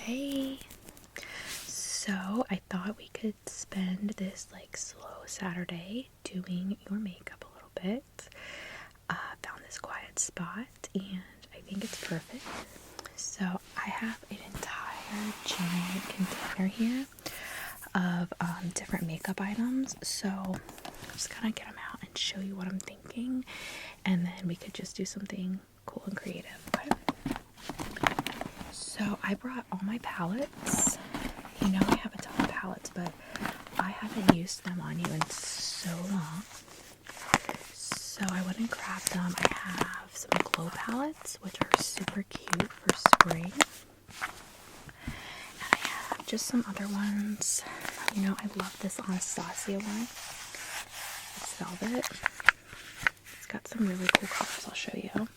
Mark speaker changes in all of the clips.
Speaker 1: Hey, so I thought we could spend this like slow Saturday doing your makeup a little bit. Found this quiet spot and I think it's perfect. So I have an entire giant container here of different makeup items. So I'm just gonna get them out and show you what I'm thinking, and then we could just do something cool and creative. Okay? So I brought all my palettes. You know I have a ton of palettes, but I haven't used them on you in so long. So I went and grabbed them. I have some glow palettes, which are super cute for spring. And I have just some other ones. You know, I love this Anastasia one. It's velvet. It's got some really cool colors I'll show you.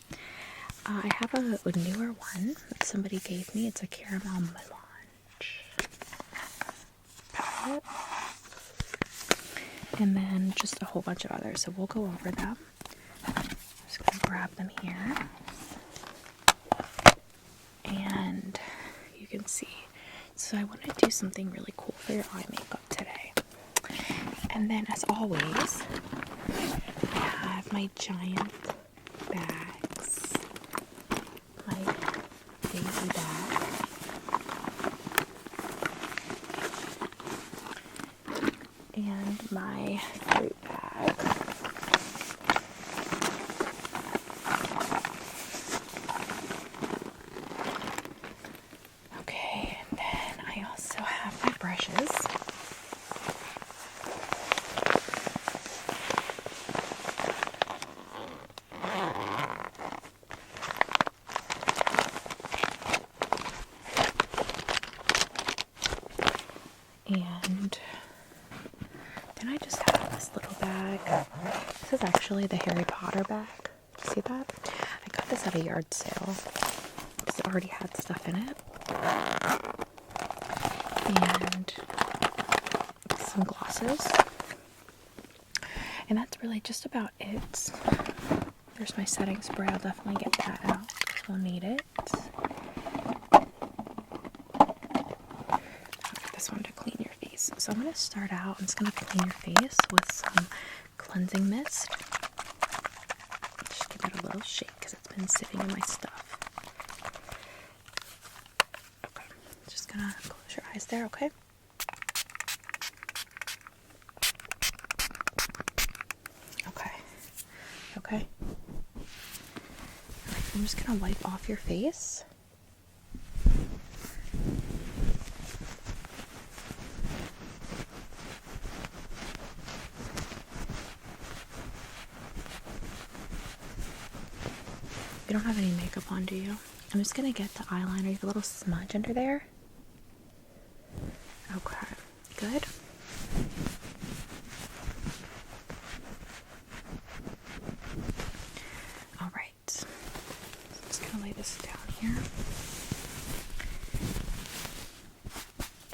Speaker 1: I have a newer one that somebody gave me. It's a caramel melange palette. And then just a whole bunch of others. So we'll go over them. I'm just going to grab them here. And you can see. So I want to do something really cool for your eye makeup today. And then as always, I have my giant bags. My baby bag. And my fruit bag. Okay, and then I also have my brushes. And then I just have this little bag. This is actually the Harry Potter bag. See that? I got this at a yard sale because it already had stuff in it. And some glosses. And that's really just about it. There's my setting spray. I'll definitely get that out because we'll need it. This one to clean your face. So I'm going to start out. I'm just going to clean your face with some cleansing mist. Just give it a little shake because it's been sitting in my stuff. Okay. Just going to close your eyes there, okay? Okay. Okay. Alright, I'm just going to wipe off your face. You don't have any makeup on, do you? I'm just gonna get the eyeliner. You have a little smudge under there. Okay, good. All right. I'm just gonna lay this down here.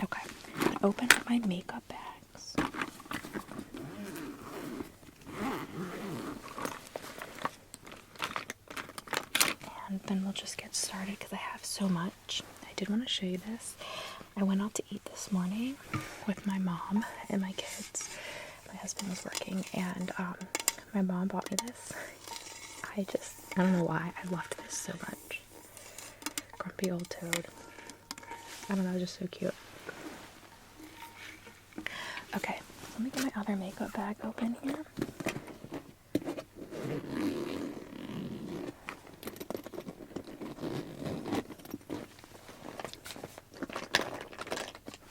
Speaker 1: Okay. I'm gonna open up my makeup bags. And then we'll just get started because I have so much. I did want to show you this. I went out to eat this morning with my mom and my kids. My husband was working, and my mom bought me this. I don't know why I loved this so much. Grumpy old toad. I don't know, just so cute. Okay, let me get my other makeup bag open here.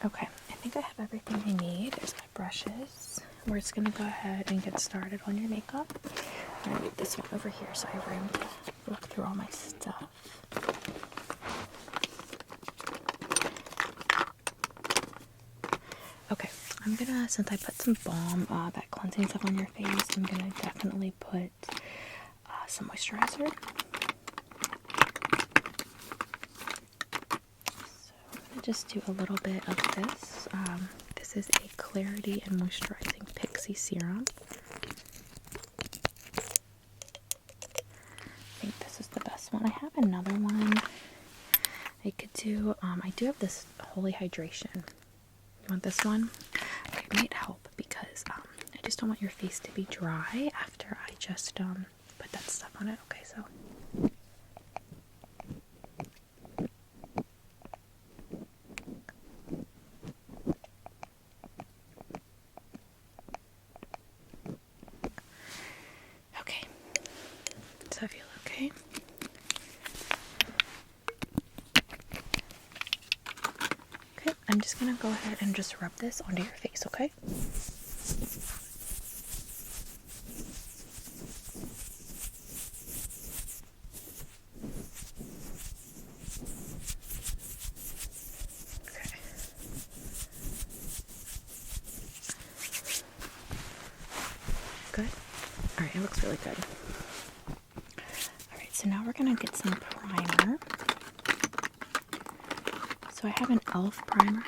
Speaker 1: Okay, I think I have everything I need. There's my brushes. We're just going to go ahead and get started on your makeup. I'm going to leave this one over here so I have room to look through all my stuff. Okay, I'm going to, since I put some balm, that cleansing stuff on your face, I'm going to definitely put some moisturizer. Just do a little bit of this. This is a Clarity and Moisturizing Pixie Serum. I think this is the best one. I have another one. I could do, I do have this Holy Hydration. You want this one? Okay, it might help because I just don't want your face to be dry after I just put that stuff on it. Okay, so. Okay, does that feel okay? Okay, I'm just gonna go ahead and just rub this onto your face, okay? Okay. Good? Alright, it looks really good. Alright, so now we're gonna get some primer. So I have an e.l.f. primer.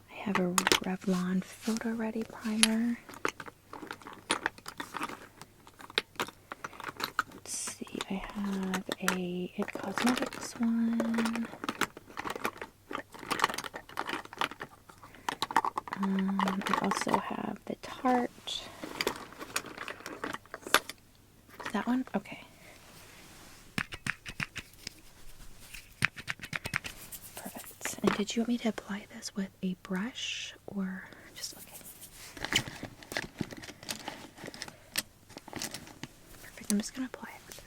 Speaker 1: I have a Revlon Photo Ready primer. Let's see, I have a It Cosmetics one. I also have the Tarte. Is that one? Okay. Perfect. And did you want me to apply this with a brush or just okay? Perfect. I'm just gonna apply it with this.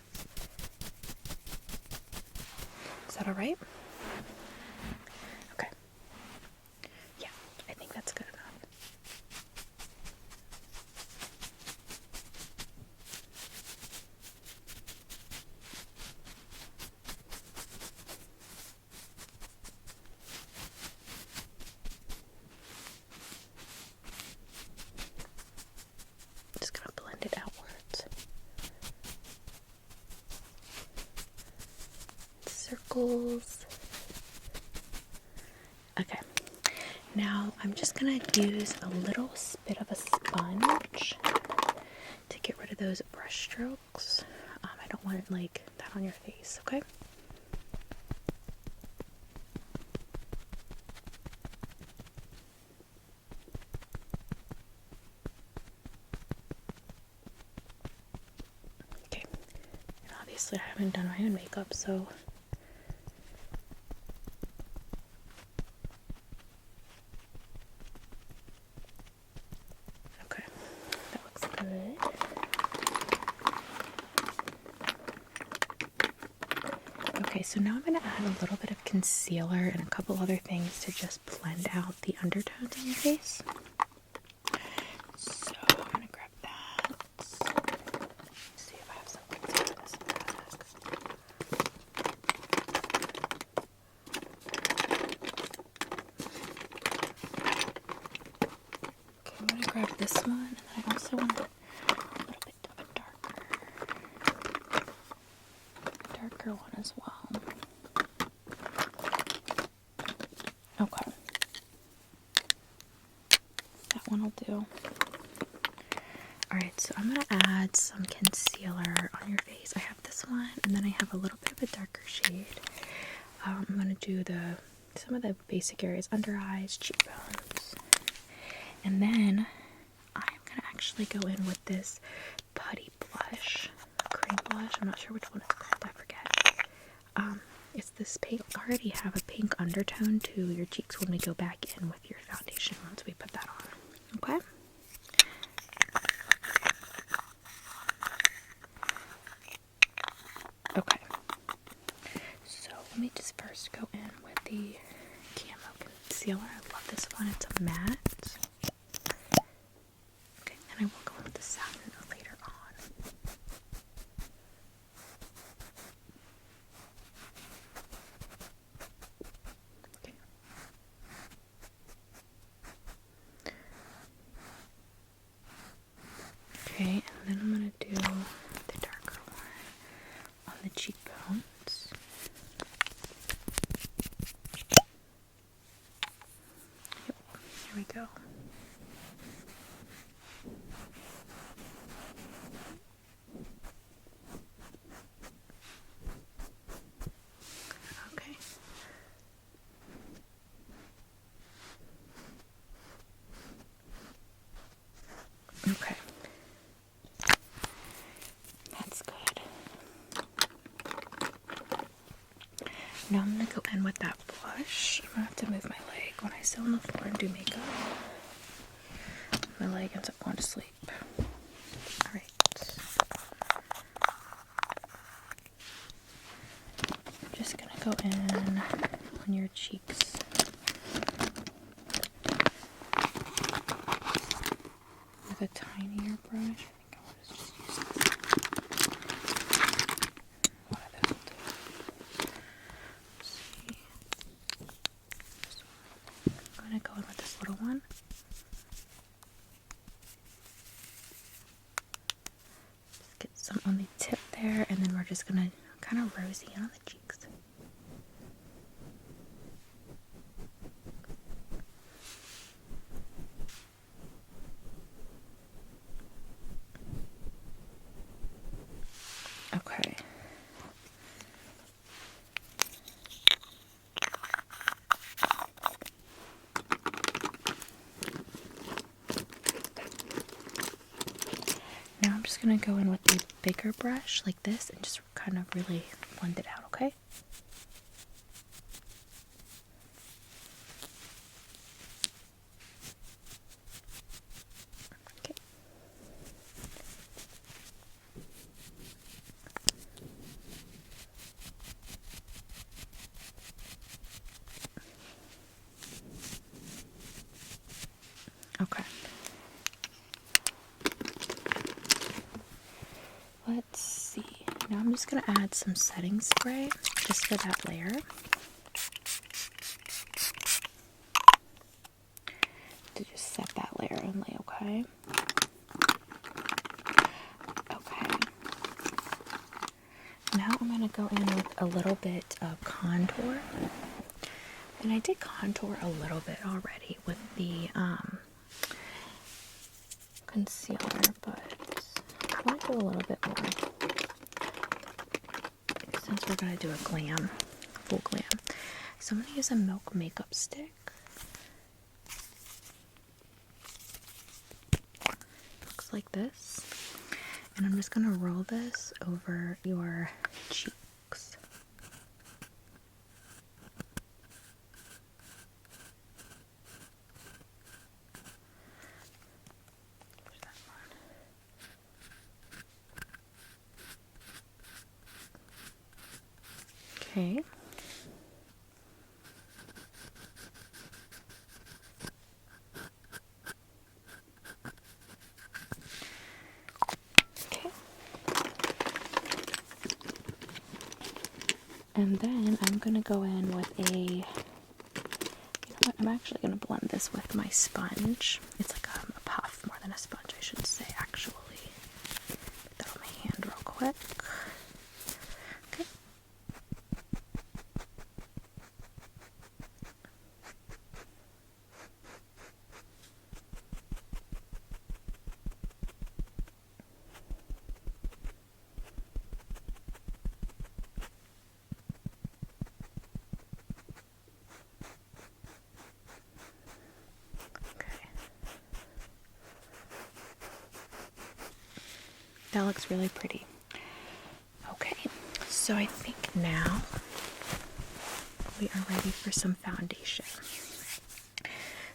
Speaker 1: Is that all right? Okay. Yeah, I think that's good enough. Just gonna blend it outwards. Circles. Okay. Now I'm just gonna use a little bit of a sponge to get rid of those brush strokes. I don't want it like that on your face, okay? Okay. And obviously I haven't done my own makeup, so okay. That looks good. Okay, so now I'm going to add a little bit of concealer and a couple other things to just blend out the undertones in your face. So I'm going to grab that. Let's see if I have some concealer in this bag. Okay, I'm going to grab this one, and then I also want a little bit of a darker one as well. Okay. That one will do. Alright, so I'm going to add some concealer on your face. I have this one, and then I have a little bit of a darker shade. I'm going to do some of the basic areas, under eyes, cheekbones. And then I'm going to actually go in with this putty blush, cream blush. I'm not sure which one it's called, I forget. It's this pink. I already have a pink undertone to your cheeks when we go back in with your foundation once we put that on. Okay? Okay. So let me just first go in with the camo concealer. I love this one. It's a matte. Okay, and I will go in with the satin later on. Okay, and then I'm going to do the darker one on the cheekbones. Yep, here we go. Now I'm going to go in with that blush. I'm going to have to move my leg when I sit on the floor and do makeup. My leg ends up going to sleep. Alright. I'm just going to go in on your cheeks. With a tinier brush. I think I want to just use this. One of those will do. Let's see. I'm going to go in with this little one. Just get some on the tip there, and then we're just going to kind of rosy in on the cheeks. Okay. Now I'm just going to go in with a bigger brush like this and just kind of really blend it out, okay? Okay. Okay. Let's see. Now I'm just going to add some setting spray just for that layer. To just set that layer only, okay? Okay. Now I'm going to go in with a little bit of contour. And I did contour a little bit already with the concealer, but I want to do a little bit more since we're going to do a full glam. So I'm going to use a Milk makeup stick. Looks like this. And I'm just going to roll this over your cheeks. Okay. Okay. And then I'm going to go in with you know what, I'm actually going to blend this with my sponge. It's like a puff more than a sponge, I should say, actually. Put that on my hand real quick. Okay. That looks really pretty. Okay, so I think now we are ready for some foundation.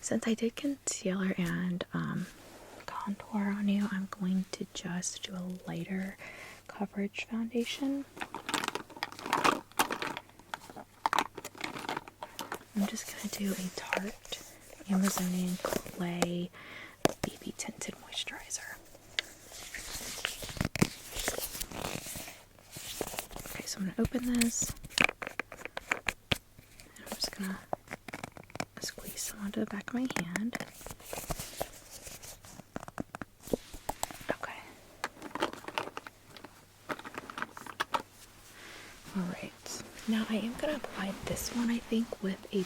Speaker 1: Since I did concealer and contour on you, I'm going to just do a lighter coverage foundation. I'm just going to do a Tarte Amazonian Clay BB Tinted Moisturizer. Okay, so I'm going to open this. And I'm just going to squeeze some onto the back of my hand. Okay. Alright. Now I am going to apply this one, I think, with a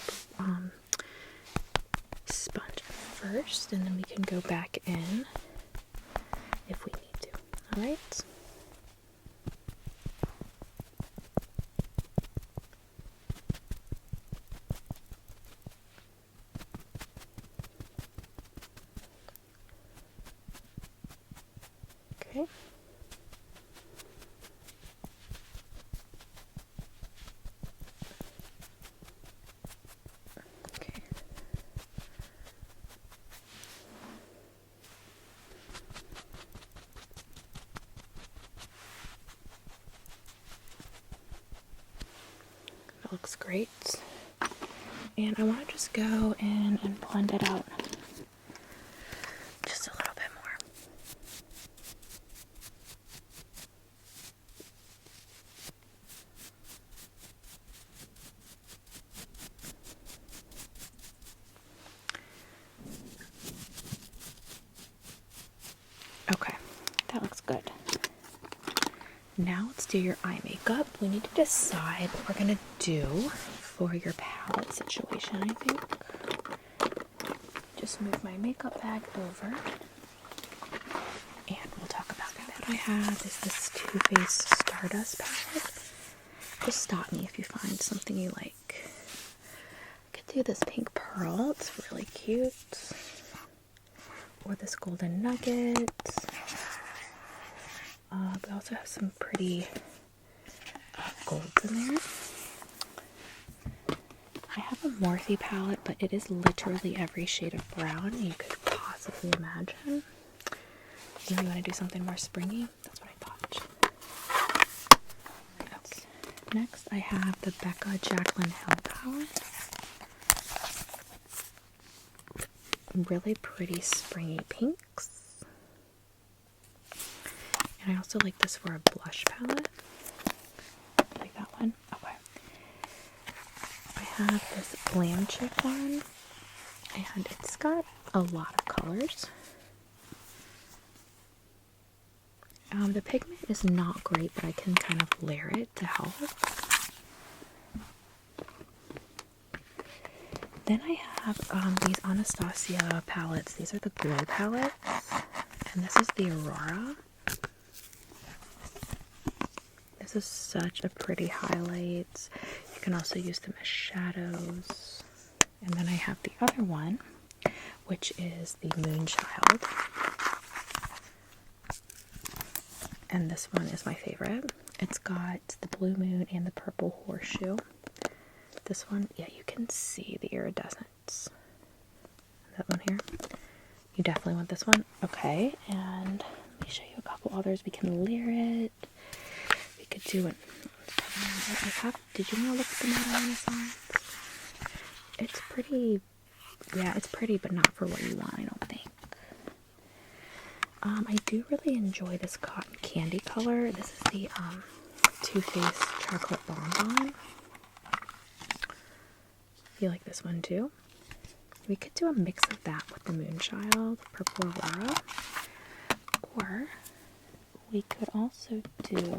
Speaker 1: sponge first, and then we can go back in if we need to. Alright? Okay. That looks great. And I want to just go in and blend it out just a little bit more. Okay, that looks good. Now let's do your eye makeup. We need to decide what we're going to do for your palette situation, I think. Just move my makeup bag over and we'll talk about that. What I have is this Too Faced Stardust palette. Just stop me if you find something you like. I could do this pink pearl. It's really cute. Or this golden nugget. We also have some pretty golds in there. I have a Morphe palette, but it is literally every shade of brown you could possibly imagine. You want to do something more springy? That's what I thought. Okay. Next, I have the Becca Jaclyn Hill palette. Really pretty springy pinks. And I also like this for a blush palette. Like that one. Okay. I have this Glam Chick one. And it's got a lot of colors. The pigment is not great, but I can kind of layer it to help. Then I have these Anastasia palettes. These are the Glow palettes. And this is the Aurora. This is such a pretty highlight. You can also use them as shadows. And then I have the other one, which is the Moonchild. And this one is my favorite. It's got the blue moon and the purple horseshoe. This one, yeah, you can see the iridescence. That one here. You definitely want this one. Okay, and let me show you a couple others. We can layer it. We could do it. Did you want to look at the matte Renaissance? It's pretty, yeah, it's pretty, but not for what you want, I don't think. I do really enjoy this cotton candy color. This is the Too Faced Chocolate Bonbon. I feel like this one too. We could do a mix of that with the Moonchild, Purple Aurora. Or we could also do, I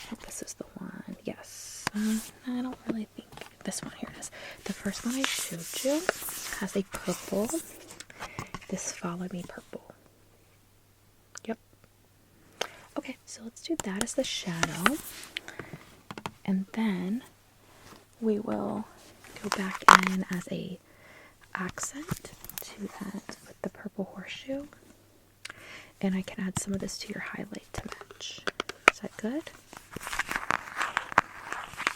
Speaker 1: think this is the one, yes. I don't really think, this one, here it is. The first one I showed you has a purple, this Follow Me Purple. Yep. Okay, so let's do that as the shadow. And then we will go back in as a accent to that with the purple horseshoe. And I can add some of this to your highlight to match. Is that good?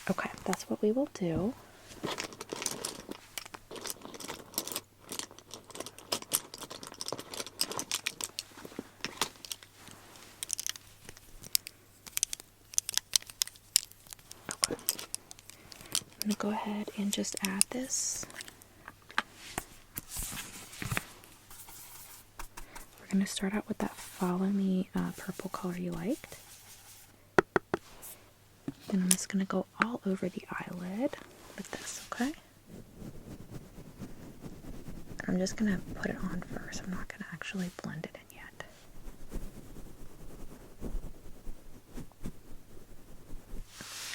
Speaker 1: Okay, that's what we will do. Okay. I'm going to go ahead and just add this. We're going to start out with that Follow Me purple color you liked. And I'm just going to go all over the eyelid with this, okay? I'm just going to put it on first. I'm not going to actually blend it in yet.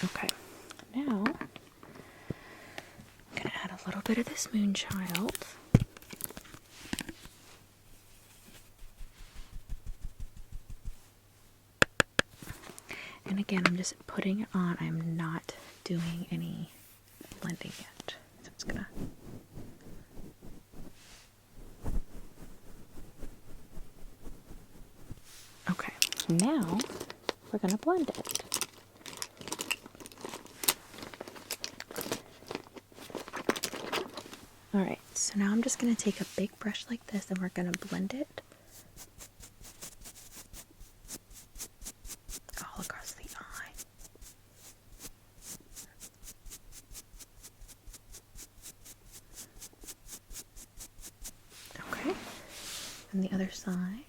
Speaker 1: Okay, now I'm going to add a little bit of this Moonchild. And again, I'm just putting it on. I'm not doing any blending yet. So it's gonna. Okay, now we're gonna blend it. Alright, so now I'm just gonna take a big brush like this and we're gonna blend it all across the eye. other side.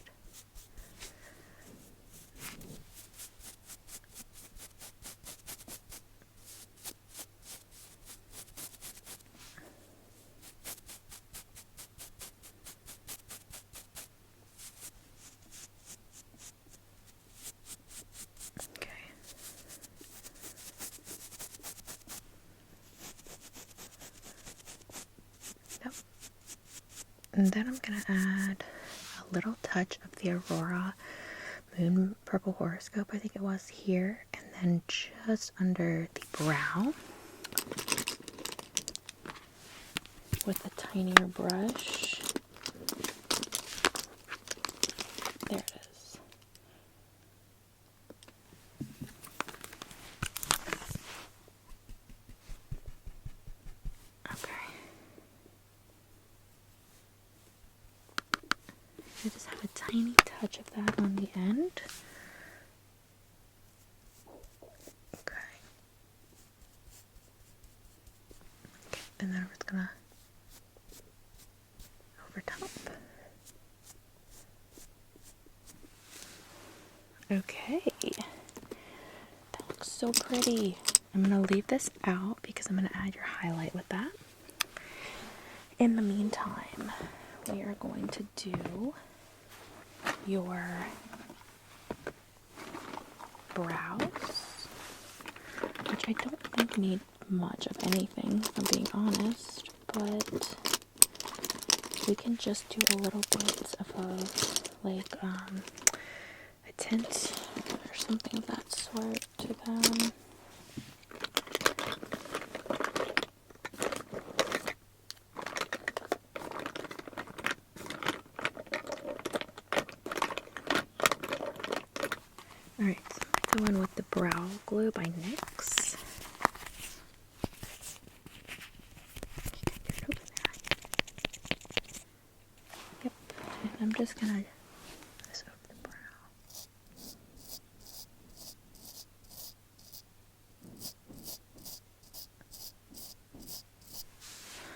Speaker 1: And then I'm going to add a little touch of the Aurora Moon Purple Horoscope, I think it was, here. And then just under the brow with a tinier brush. There it is. Okay. I just have a tiny touch of that on the end. Okay. And then we're just gonna over top. Okay. That looks so pretty. I'm gonna leave this out because I'm gonna add your highlight with that. In the meantime, we are going to do your brows, which I don't think need much of anything, if I'm being honest, but we can just do a little bit of a tint or something of that sort to them. Alright, so I'm going to go in with the Brow Glue by NYX. Yep, and I'm just going to put this over the brow.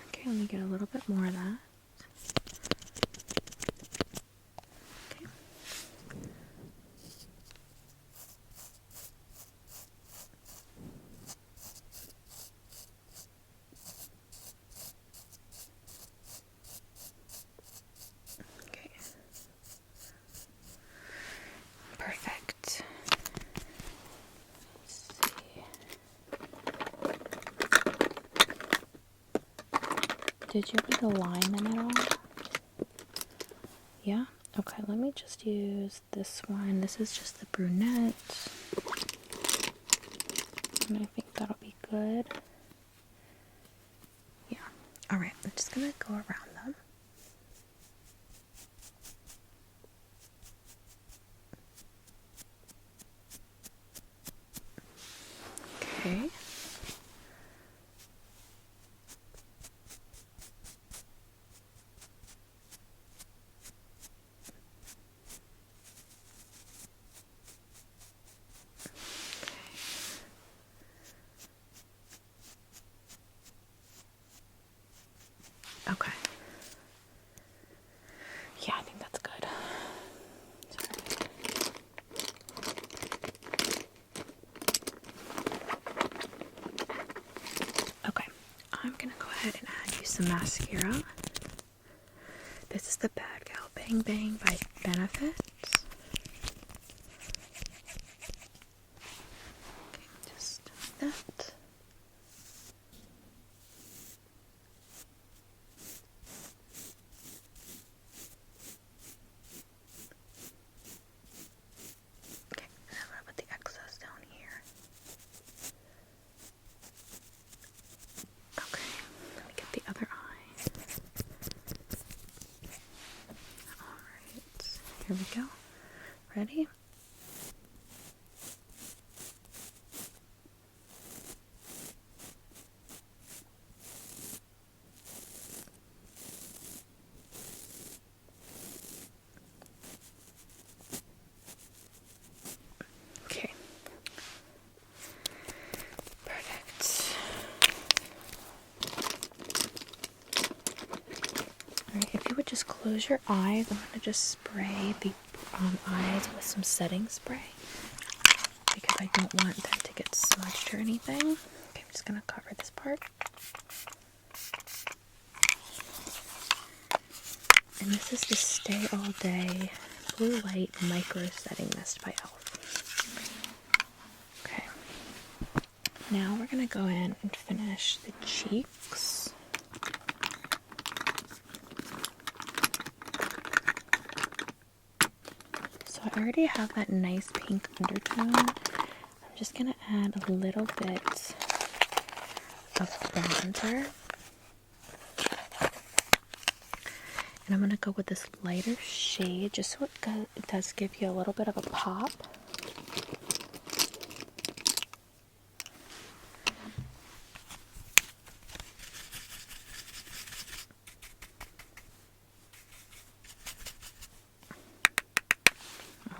Speaker 1: Okay, let me get a little bit more of that. Perfect. Let's see. Did you need to line them at all? Yeah? Okay, let me just use this one. This is just the brunette. And I think that'll be good. Yeah. Alright, I'm just gonna go around them. Okay. Okay. Yeah, I think that's good. Okay, I'm gonna go ahead and add you some mascara. This is the Bad Gal Bang Bang by Benefits. Okay, just like that. Okay, and I'm gonna put the excess down here. Okay, let me get the other eye. Alright, here we go. Ready? Okay. Perfect. Alright, if you would just close close your eyes. I'm going to just spray the eyes with some setting spray because I don't want them to get smudged or anything. Okay, I'm just going to cover this part. And this is the Stay All Day Blue Light Micro Setting Mist by e.l.f. Okay. Now we're going to go in and finish the cheeks. So I already have that nice pink undertone. I'm just going to add a little bit of bronzer. And I'm going to go with this lighter shade just so it does give you a little bit of a pop.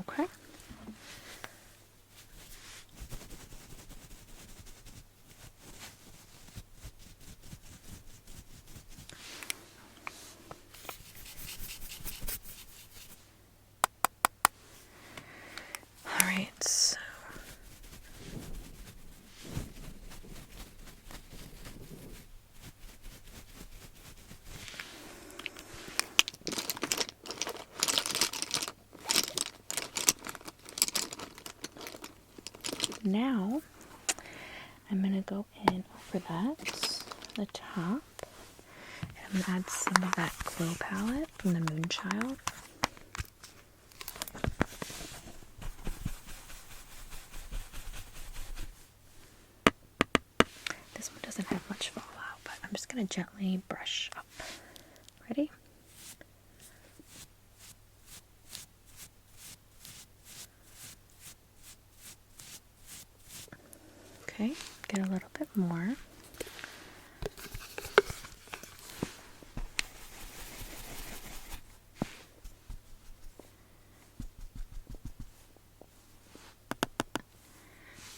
Speaker 1: Okay. Alright, so now I'm going to go in over the top, and I'm going to add some of that Glow palette from the Moonchild. This one doesn't have much fallout, but I'm just going to gently brush up. Ready? Okay, get a little bit more.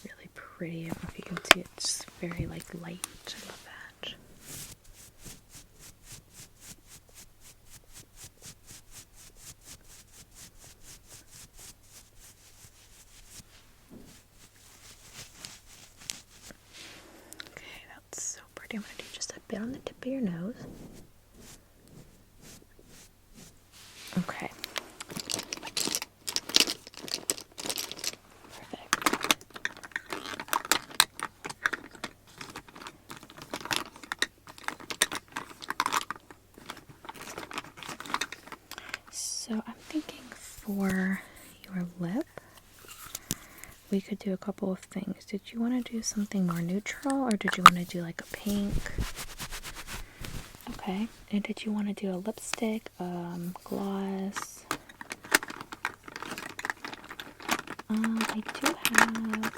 Speaker 1: Really pretty. I don't know if you can see it. It's very like light. I love that. Okay, that's so pretty. I'm going to do just a bit on the tip of your nose. Okay. Perfect. So I'm thinking for your lip, we could do a couple of things. Did you want to do something more neutral, or did you want to do like a pink? Okay. And did you want to do a lipstick, gloss? I do have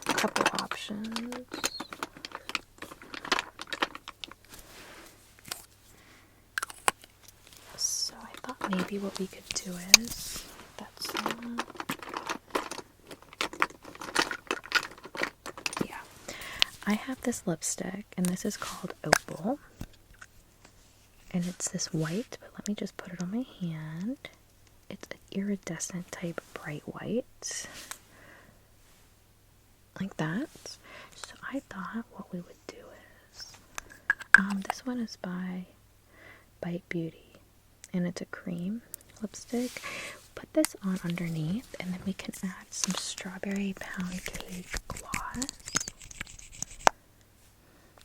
Speaker 1: a couple options. So I thought maybe what we could do is that's yeah. I have this lipstick, and this is called Opal. And it's this white, but let me just put it on my hand. It's an iridescent type bright white. Like that. So I thought what we would do is, this one is by Bite Beauty, and it's a cream lipstick. Put this on underneath, and then we can add some strawberry pound cake gloss.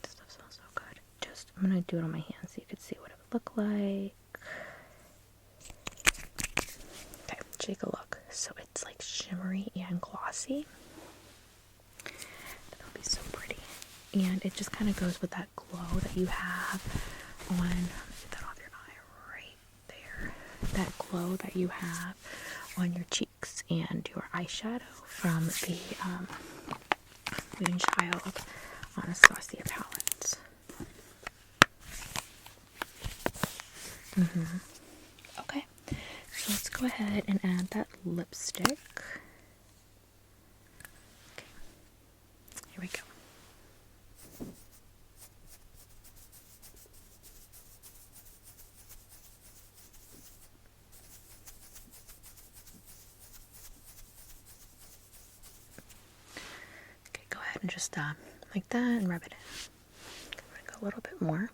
Speaker 1: This stuff smells so good. I'm gonna do it on my hand so you can see what it would look like. Okay, take a look. So it's like shimmery and glossy. That'll be so pretty. And it just kind of goes with that glow that you have on, get that off your eye right there. That glow that you have on your cheeks and your eyeshadow from the Moonchild Anastasia palette. Okay, so let's go ahead and add that lipstick. Okay, here we go. and just like that and rub it in. I'm going to go a little bit more.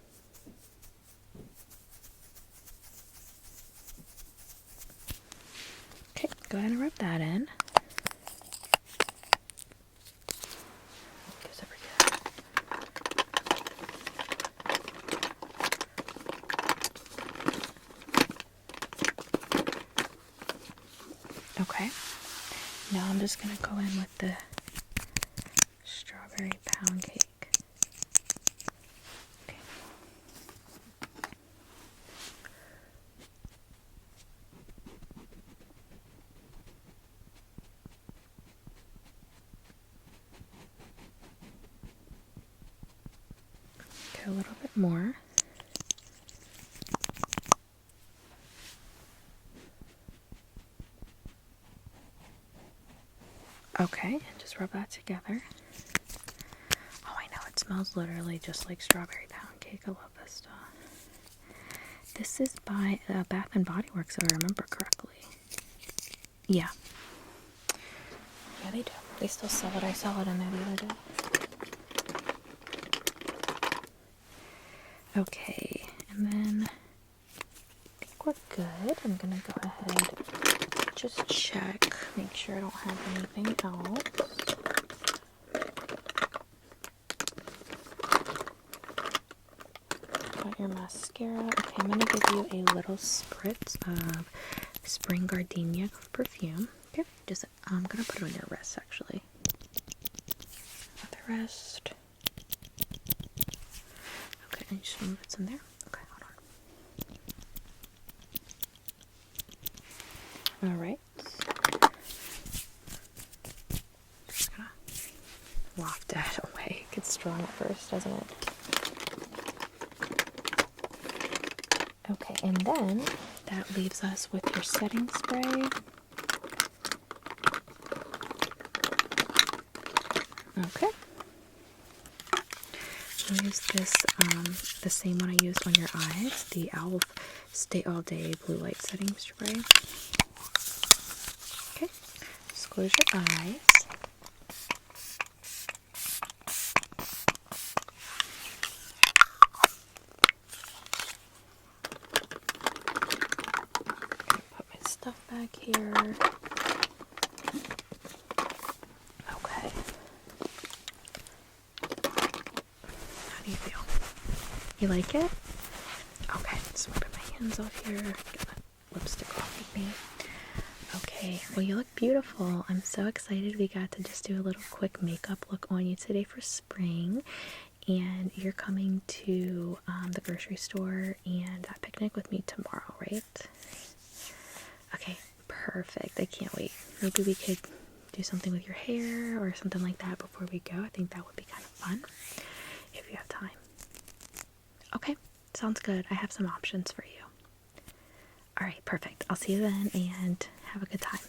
Speaker 1: Okay, go ahead and rub that in. Goes over here. Okay, now I'm just going to go in with the strawberry pound cake. Okay. Go a little bit more. Okay, and just rub that together. Oh, I know, it smells literally just like strawberry pound cake. I love this stuff. This is by Bath and Body Works, if I remember correctly. Yeah. Yeah, they do. They still sell it. I saw it in there the other day. Okay, and then I think we're good. I'm gonna go ahead, just check, make sure I don't have anything else. Got your mascara. Okay, I'm gonna give you a little spritz of Spring Gardenia perfume. Okay, just I'm gonna put it on your wrist actually. The rest. Okay, and just move it in there. Okay, hold on. Alright. Just gonna waft that away. It gets strong at first, doesn't it? Okay, and then that leaves us with your setting spray. Okay. I'll use this, the same one I used on your eyes, the e.l.f. Stay All Day Blue Light Setting Spray. Okay, just close your eyes. Put my stuff back here. Okay. How do you feel? You like it? Okay, just wipe my hands off here. Get that lipstick off of me. Okay, well, you look beautiful. I'm so excited we got to just do a little quick makeup look on you today for spring. And you're coming to the grocery store and a picnic with me tomorrow, right? Okay, perfect. I can't wait. Maybe we could do something with your hair or something like that before we go. I think that would be kind of fun if you have time. Okay, sounds good. I have some options for you. Alright, perfect. I'll see you then and have a good time.